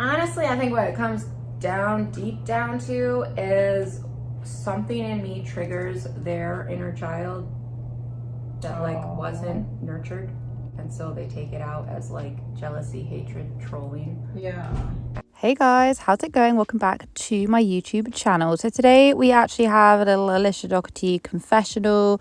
Honestly, I think what it comes down, deep down to, is something in me triggers their inner child that like wasn't nurtured, and so they take it out as like jealousy, hatred, trolling. Yeah. Hey guys, how's it going? Welcome back to my YouTube channel. So today we actually have a little Alicia Dougherty confessional.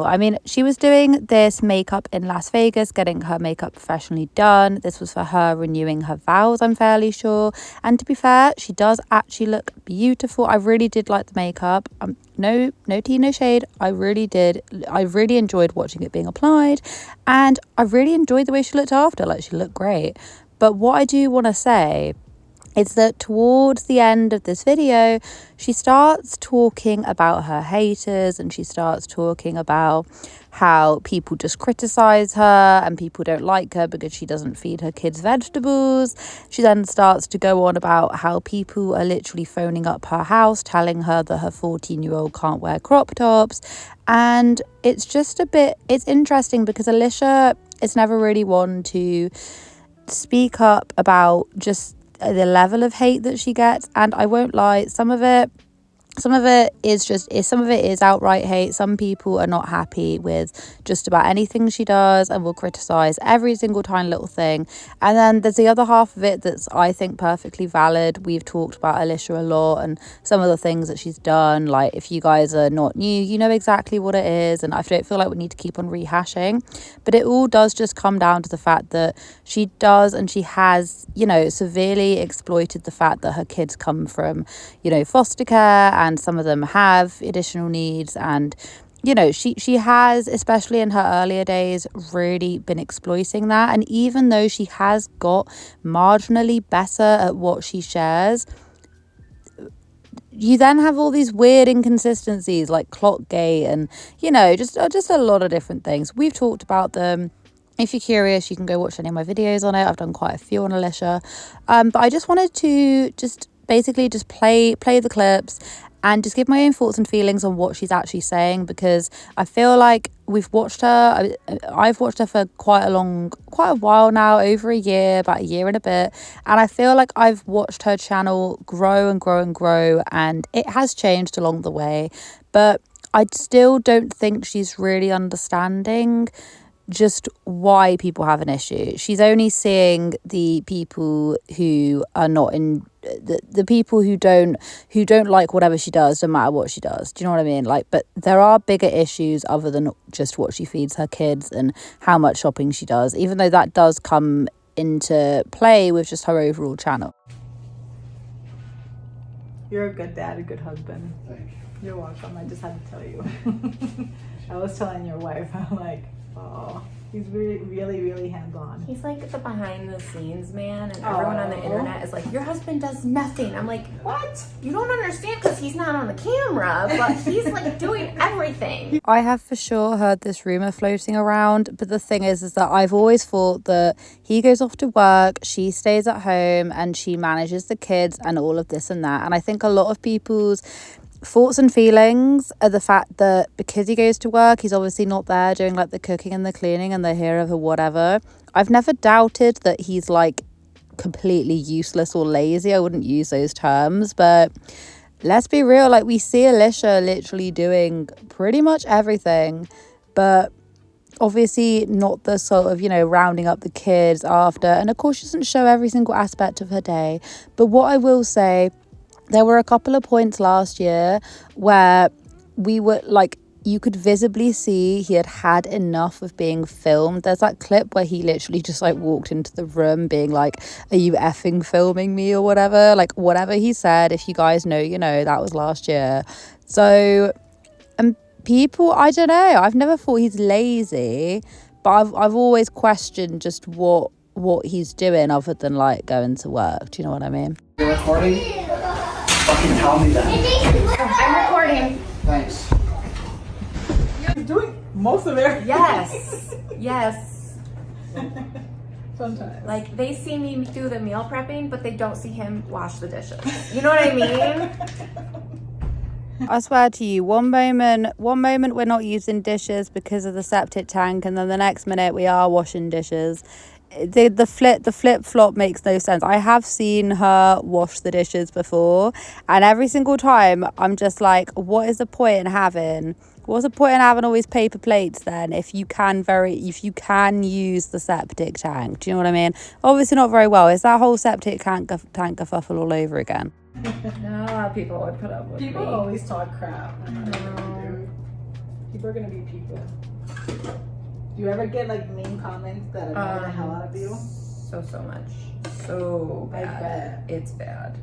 I mean, she was doing this makeup in Las Vegas, getting her makeup professionally done. This was for her renewing her vows, I'm fairly sure. And to be fair, she does actually look beautiful. I really did like the makeup. No tea, no shade. I really did. I really enjoyed watching it being applied, and I really enjoyed the way she looked after. Like, she looked great. But what I do want to say is that towards the end of this video, she starts talking about her haters, and she starts talking about how people just criticize her and people don't like her because she doesn't feed her kids vegetables. She then starts to go on about how people are literally phoning up her house, telling her that her 14-year-old can't wear crop tops. And it's just it's interesting because Alicia is never really one to speak up about just the level of hate that she gets, and I won't lie, some of it is outright hate. Some people are not happy with just about anything she does and will criticize every single tiny little thing. And then there's the other half of it that's, I think, perfectly valid. We've talked about Alicia a lot and some of the things that she's done. Like, if you guys are not new, you know exactly what it is, and I don't feel like we need to keep on rehashing. But it all does just come down to the fact that she does, and she has, you know, severely exploited the fact that her kids come from, you know, foster care, and some of them have additional needs. And, you know, she has, especially in her earlier days, really been exploiting that. And even though she has got marginally better at what she shares, you then have all these weird inconsistencies like Clockgate and, you know, just a lot of different things. We've talked about them. If you're curious, you can go watch any of my videos on it. I've done quite a few on Alicia. But I just wanted to basically play the clips and just give my own thoughts and feelings on what she's actually saying, because I feel like I've watched her for quite a while now, over a year, about a year and a bit, and I feel like I've watched her channel grow and grow and grow, and it has changed along the way, but I still don't think she's really understanding just why people have an issue. She's only seeing the people who are not in the people who don't like whatever she does, no matter what she does. Do you know what I mean? Like, but there are bigger issues other than just what she feeds her kids and how much shopping she does, even though that does come into play with just her overall channel. You're a good dad, a good husband. Thank you. You're welcome. I just had to tell you. I was telling your wife, I'm like, oh, he's really, really, really hands-on. He's like the behind the scenes man, and everyone on the internet is like, your husband does nothing. I'm like, what? You don't understand, because he's not on the camera, but he's like doing everything. I have for sure heard this rumor floating around, but the thing is that I've always thought that he goes off to work, she stays at home, and she manages the kids and all of this and that. And I think a lot of people's thoughts and feelings are the fact that because he goes to work, he's obviously not there doing like the cooking and the cleaning and the hair or whatever. I've never doubted that he's like completely useless or lazy. I wouldn't use those terms, but let's be real, like, we see Alicia literally doing pretty much everything, but obviously not the sort of, you know, rounding up the kids after. And of course, she doesn't show every single aspect of her day. But what I will say, there were a couple of points last year where we were like, you could visibly see he had enough of being filmed. There's that clip where he literally just like walked into the room being like, are you effing filming me or whatever? Like, whatever he said, if you guys know, you know, that was last year. So, and people, I don't know, I've never thought he's lazy, but I've always questioned just what he's doing other than like going to work. Do you know what I mean? You're recording? Fucking tell me that. I'm recording. Thanks. You're doing most of it. Yes. Sometimes. Like, they see me do the meal prepping, but they don't see him wash the dishes. You know what I mean? I swear to you, one moment we're not using dishes because of the septic tank, and then the next minute we are washing dishes. the flip flop makes no sense. I have seen her wash the dishes before, and every single time I'm just like, what's the point in having all these paper plates then if you can use the septic tank? Do you know what I mean? Obviously not very well. Is that whole septic tank kerfuffle all over again? No, people would put up with People me. always talk crap. People are gonna be people. Do you ever get like mean comments that annoy the hell out of you? So much. So I bad. bet. It's bad.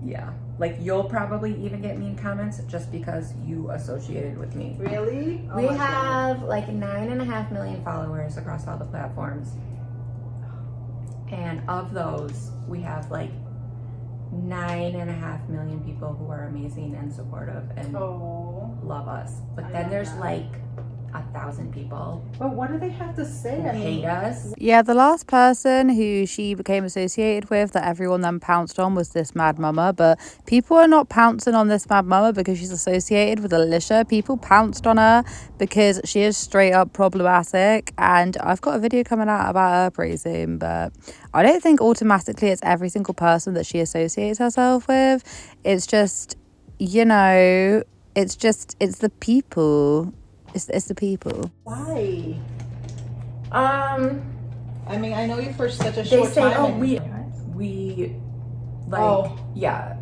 Yeah. Like, you'll probably even get mean comments just because you associated with me. Really? Oh We my God. have like 9.5 million followers across all the platforms. And of those, we have like 9.5 million people who are amazing and supportive and love us. But I then love there's that. like 1,000 people But what do they have to say? who I mean, hate us. Yeah, the last person who she became associated with that everyone then pounced on was this mad mama. But people are not pouncing on this mad mama because she's associated with Alicia. People pounced on her because she is straight up problematic. And I've got a video coming out about her pretty soon. But I don't think automatically it's every single person that she associates herself with. It's just, it's the people. It's the people. why? I mean, I know you for such a They short say, time. oh, and- we, like, Oh. yeah.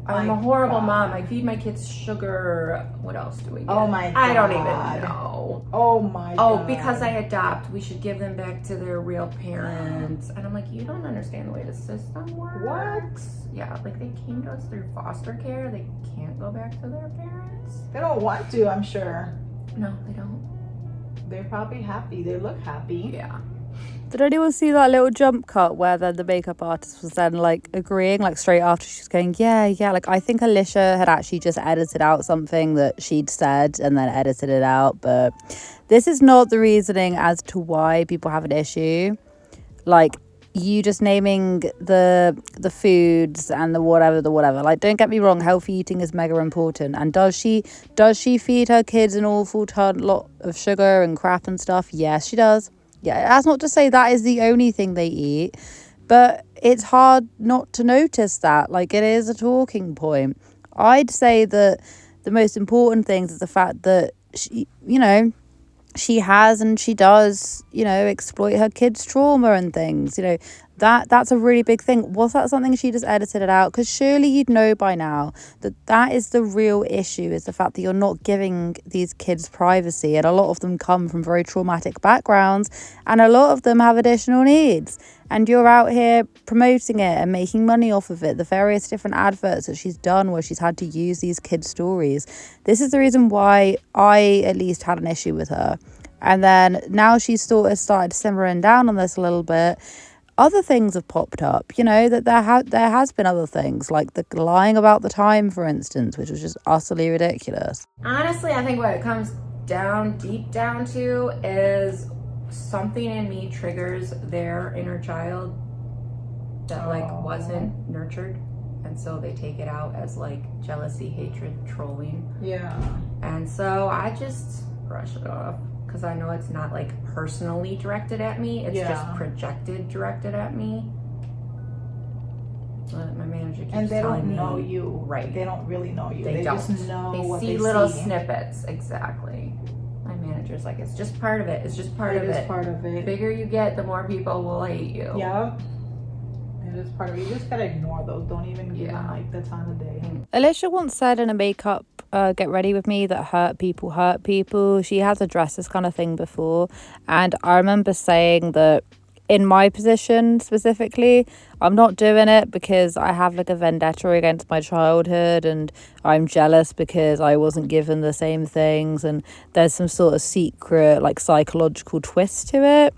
I'm My a horrible God. mom. I feed my kids sugar. What else do we get? Oh my I don't God. even know. Oh my Oh, God. because I adopt, we should give them back to their real parents. And I'm like, you don't understand the way the system works. What? Yeah, like they came to us through foster care. They can't go back to their parents. They don't want to, I'm sure. No, they don't. They're probably happy. They look happy. Yeah. Did anyone see that little jump cut where then the makeup artist was then like agreeing, like straight after she's going, yeah, like I think Alicia had actually just edited out something that she'd said and then edited it out. But this is not the reasoning as to why people have an issue. Like, you just naming the foods and the whatever. Like, don't get me wrong, healthy eating is mega important. And does she feed her kids an awful lot of sugar and crap and stuff? Yes, she does. Yeah, that's not to say that is the only thing they eat, but it's hard not to notice that. Like, it is a talking point. I'd say that the most important things is the fact that she has and she does, exploit her kids' trauma and things. That's a really big thing. Was that something she just edited it out? Because surely you'd know by now that is the real issue, is the fact that you're not giving these kids privacy. And a lot of them come from very traumatic backgrounds, and a lot of them have additional needs. And you're out here promoting it and making money off of it. The various different adverts that she's done where she's had to use these kids' stories. This is the reason why I at least had an issue with her. And then now she's sort of started simmering down on this a little bit. Other things have popped up, that there has been other things, like the lying about the time, for instance, which was just utterly ridiculous. Honestly, I think what it comes deep down to is something in me triggers their inner child that like wasn't nurtured, and so they take it out as like jealousy, hatred, trolling. Yeah. And so I just brush it off because I know it's not like personally directed at me, it's just directed at me. But my manager keeps And they telling don't me, know you. right? They don't really know you. They just don't. know They what see they little see. snippets. Exactly. My manager's like, it's just part of it. It's just part of It is it. part of The it. bigger you get, the more people will hate you. Yeah. It is part of it. You just gotta ignore those. Don't even give them like the time of day. Alicia once said in a makeup get ready with me that hurt people. She has addressed this kind of thing before, and I remember saying that in my position specifically, I'm not doing it because I have like a vendetta against my childhood and I'm jealous because I wasn't given the same things, and there's some sort of secret like psychological twist to it.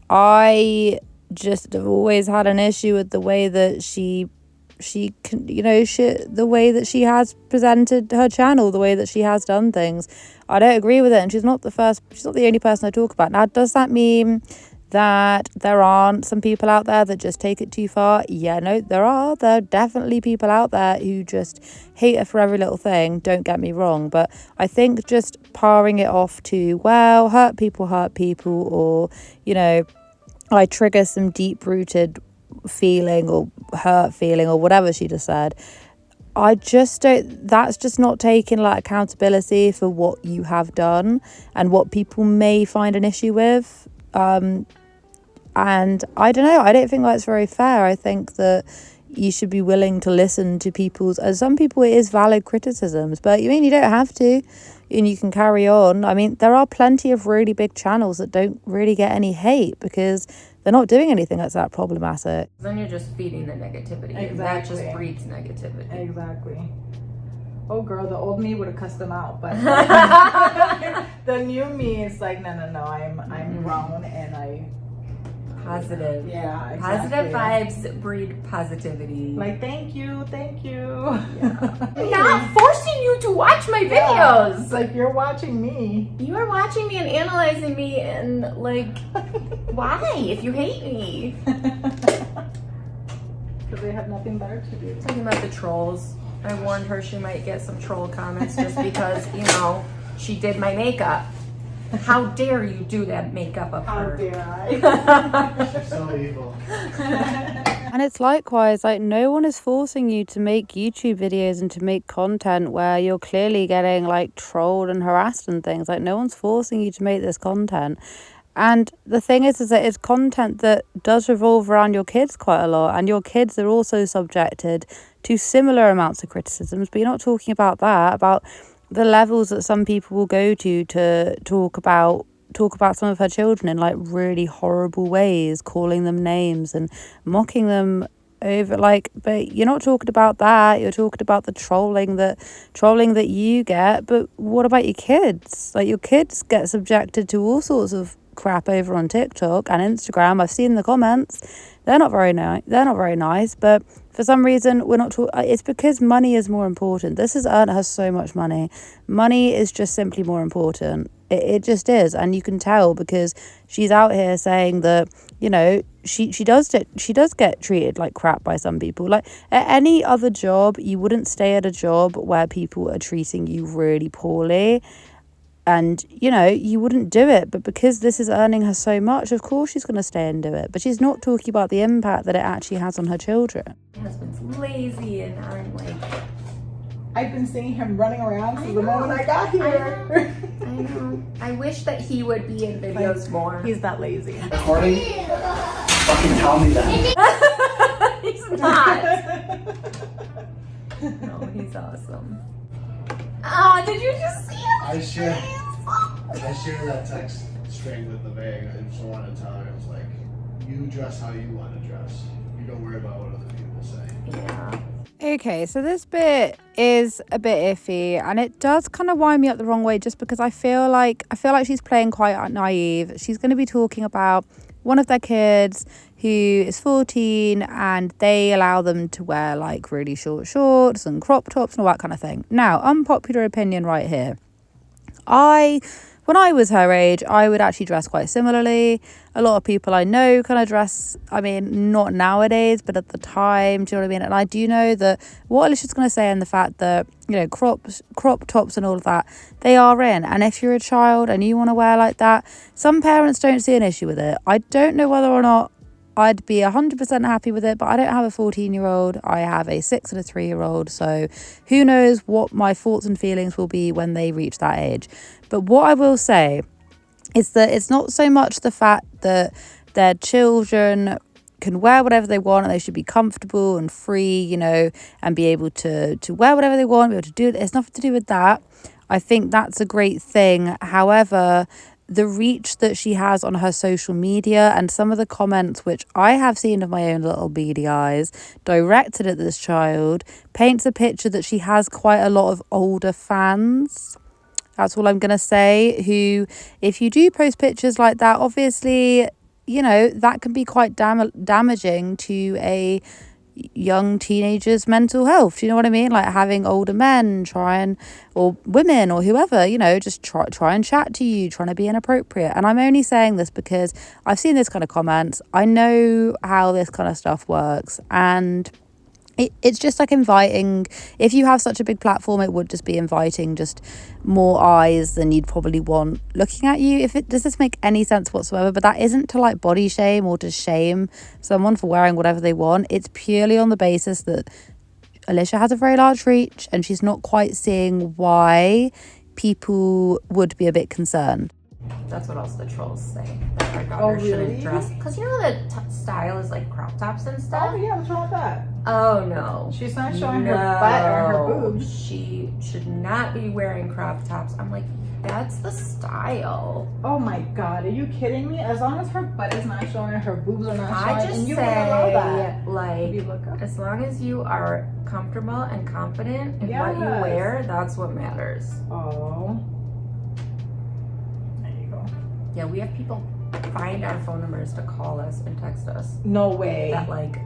I just have always had an issue with the way that she can, the way that she has presented her channel, the way that she has done things. I don't agree with it, and she's not the only person I talk about. Now, does that mean that there aren't some people out there that just take it too far. Yeah, no, there are definitely people out there who just hate her for every little thing, don't get me wrong, but I think just paring it off to, well, hurt people, or, you know, I trigger some deep-rooted feeling or hurt feeling or whatever she just said, I just don't, that's just not taking like accountability for what you have done and what people may find an issue with. And I don't know, I don't think that's very fair. I think that you should be willing to listen to people's, as some people it is valid criticisms, but you mean you don't have to, and you can carry on. I mean, there are plenty of really big channels that don't really get any hate because they're not doing anything that's that problematic. Then you're just feeding the negativity. Exactly. That just breeds negativity. Exactly. Oh girl, the old me would have cussed them out, but the new me is like, no, I'm grown and I Positive. Yeah, exactly. Positive vibes breed positivity. Like, thank you. Yeah. I'm not forcing you to watch my videos. It's like you're watching me. You are watching me and analyzing me and like, why? If you hate me. Because they have nothing better to do. Talking about the trolls. I warned her she might get some troll comments just because, you know, she did my makeup. How dare you do that makeup of How her? dare I? She's so evil. And it's likewise, like, no one is forcing you to make YouTube videos and to make content where you're clearly getting like trolled and harassed and things. Like, no one's forcing you to make this content. And the thing is that it's content that does revolve around your kids quite a lot, and your kids are also subjected to similar amounts of criticisms. But you're not talking about that, about the levels that some people will go to talk about some of her children in like really horrible ways, calling them names and mocking them over, like, but you're not talking about that. You're talking about the trolling that you get. But what about your kids? Like, your kids get subjected to all sorts of crap over on TikTok and Instagram. I've seen the comments. They're not very nice, but for some reason we're not it's because money is more important. This has earned her so much money. Money is just simply more important. It just is, and you can tell because she's out here saying that, you know, she does get treated like crap by some people. Like, at any other job, you wouldn't stay at a job where people are treating you really poorly. And, you know, you wouldn't do it. But because this is earning her so much, of course she's going to stay and do it. But she's not talking about the impact that it actually has on her children. My husband's lazy and I'm like... I've been seeing him running around since the moment I got here. I know. I wish that he would be in videos more. He's not lazy. Recording? Fucking tell me that. He's not. No, he's awesome. Oh, did you just see him? I shared that text string with the bag. I just wanted to tell her, I was like, you dress how you want to dress. You don't worry about what other people say. Yeah. Okay, so this bit is a bit iffy, and it does kind of wind me up the wrong way, just because I feel like she's playing quite naive. She's going to be talking about one of their kids who is 14, and they allow them to wear like really short shorts and crop tops and all that kind of thing. Now, unpopular opinion right here. When I was her age, I would actually dress quite similarly. A lot of people I know kind of dress, I mean, not nowadays, but at the time, do you know what I mean? And I do know that what Alicia's going to say, and the fact that, you know, crop tops and all of that, they are in. And if you're a child and you want to wear like that, some parents don't see an issue with it. I don't know whether or not I'd be 100% happy with it, but I don't have a 14-year-old. I have a 6 and a 3-year-old. So who knows what my thoughts and feelings will be when they reach that age. But what I will say is that it's not so much the fact that their children can wear whatever they want and they should be comfortable and free, you know, and be able to wear whatever they want, be able to do it. It's nothing to do with that. I think that's a great thing. However, the reach that she has on her social media and some of the comments, which I have seen of my own little beady eyes, directed at this child, paints a picture that she has quite a lot of older fans. That's all I'm going to say. Who, if you do post pictures like that, obviously, you know, that can be quite damaging to a young teenagers' mental health. Do you know what I mean? Like having older men or women or whoever, you know, just try and chat to you, trying to be inappropriate. And I'm only saying this because I've seen this kind of comments. I know how this kind of stuff works, and it's just like inviting. If you have such a big platform, it would just be inviting just more eyes than you'd probably want looking at you. Does this make any sense whatsoever? But that isn't to like body shame or to shame someone for wearing whatever they want. It's purely on the basis that Alicia has a very large reach and she's not quite seeing why people would be a bit concerned. That's what else the trolls say, that our daughter shouldn't dress. Because you know the style is like crop tops and stuff? Oh yeah, what's wrong with that? Oh no. She's not showing her butt or her boobs. She should not be wearing crop tops. I'm like, that's the style. Oh my god, are you kidding me? As long as her butt is not showing, her boobs are not showing, I just and you say, wouldn't allow that. like, You look up. as long as you are comfortable and confident in what you Yes. wear, that's what matters. Oh. There you go. Yeah, we have people find our phone numbers to call us and text us No way. that like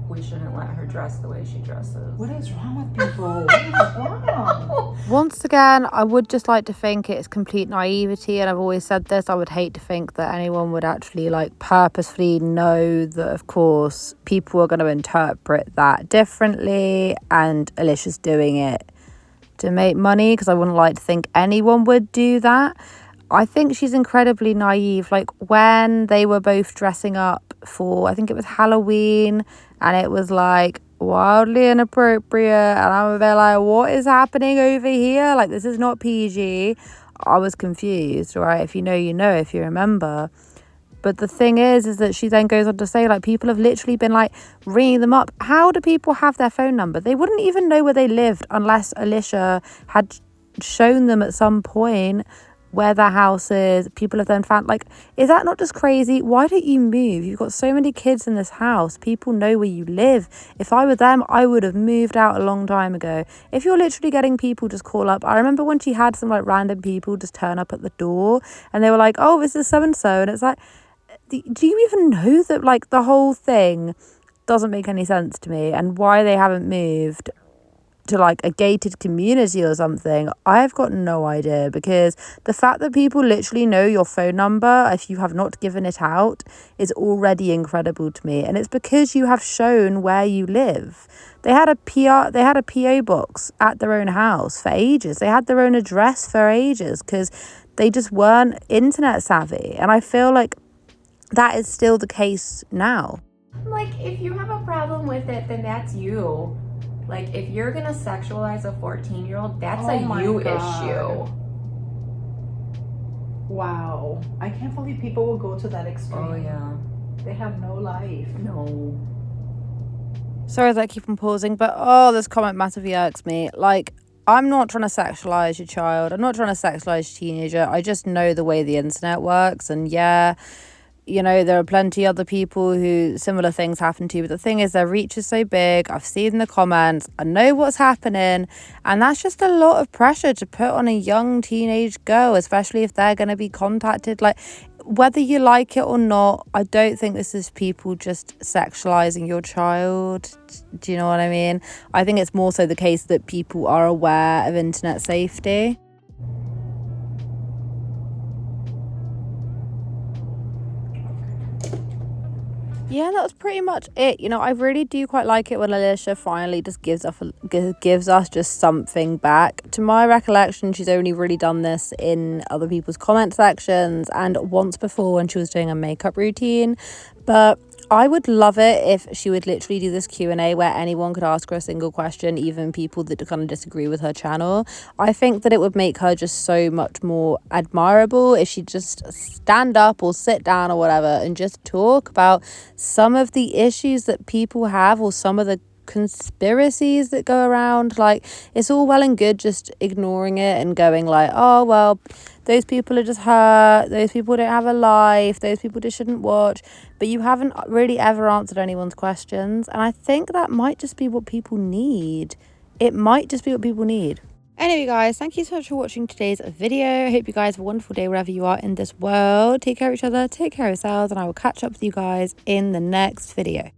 we shouldn't let her dress the way she dresses. What is wrong with people? What is wrong? Once again, I would just like to think it's complete naivety, and I've always said this, I would hate to think that anyone would actually like purposefully know that of course people are going to interpret that differently and Alicia's doing it to make money, because I wouldn't like to think anyone would do that. I think she's incredibly naive. Like when they were both dressing up for, I think it was Halloween, and it was like wildly inappropriate, and I'm a bit like, what is happening over here? Like, this is not PG. I was confused, right? If you know, you know, if you remember. But the thing is that she then goes on to say, like, people have literally been like ringing them up. How do people have their phone number? They wouldn't even know where they lived unless Alicia had shown them at some point where their house is. People have then found, like, is that not just crazy? Why don't you move? You've got so many kids in this house. People know where you live. If I were them, I would have moved out a long time ago. If you're literally getting people just call up. I remember when she had some like random people just turn up at the door and they were like, oh, this is so and so, and it's like, do you even know that like the whole thing doesn't make any sense to me, and why they haven't moved to like a gated community or something, I've got no idea. Because the fact that people literally know your phone number if you have not given it out is already incredible to me, and it's because you have shown where you live. They had a PO box at their own house for ages. They had their own address for ages because they just weren't internet savvy, and I feel like that is still the case now. Like, if you have a problem with it, then that's you. Like, if you're gonna sexualize a 14-year-old, that's a you issue. Wow. I can't believe people will go to that extreme. Oh, yeah. They have no life. No. Sorry that I keep on pausing, but oh, this comment massively irks me. Like, I'm not trying to sexualize your child. I'm not trying to sexualize your teenager. I just know the way the internet works, and yeah, you know, there are plenty other people who similar things happen to, but the thing is their reach is so big. I've seen the comments, I know what's happening, and that's just a lot of pressure to put on a young teenage girl, especially if they're going to be contacted. Like, whether you like it or not, I don't think this is people just sexualizing your child. Do you know what I mean? I think it's more so the case that people are aware of internet safety. Yeah, that was pretty much it. You know, I really do quite like it when Alicia finally just gives us just something back. To my recollection, she's only really done this in other people's comment sections and once before when she was doing a makeup routine. But I would love it if she would literally do this Q&A where anyone could ask her a single question, even people that kind of disagree with her channel. I think that it would make her just so much more admirable if she just stand up or sit down or whatever and just talk about some of the issues that people have or some of the conspiracies that go around. Like, it's all well and good just ignoring it and going like, oh well, those people are just hurt, those people don't have a life, those people just shouldn't watch, but you haven't really ever answered anyone's questions. And I think that might just be what people need. It might just be what people need. Anyway, guys, thank you so much for watching today's video. I hope you guys have a wonderful day wherever you are in this world. Take care of each other, take care of yourselves, and I will catch up with you guys in the next video.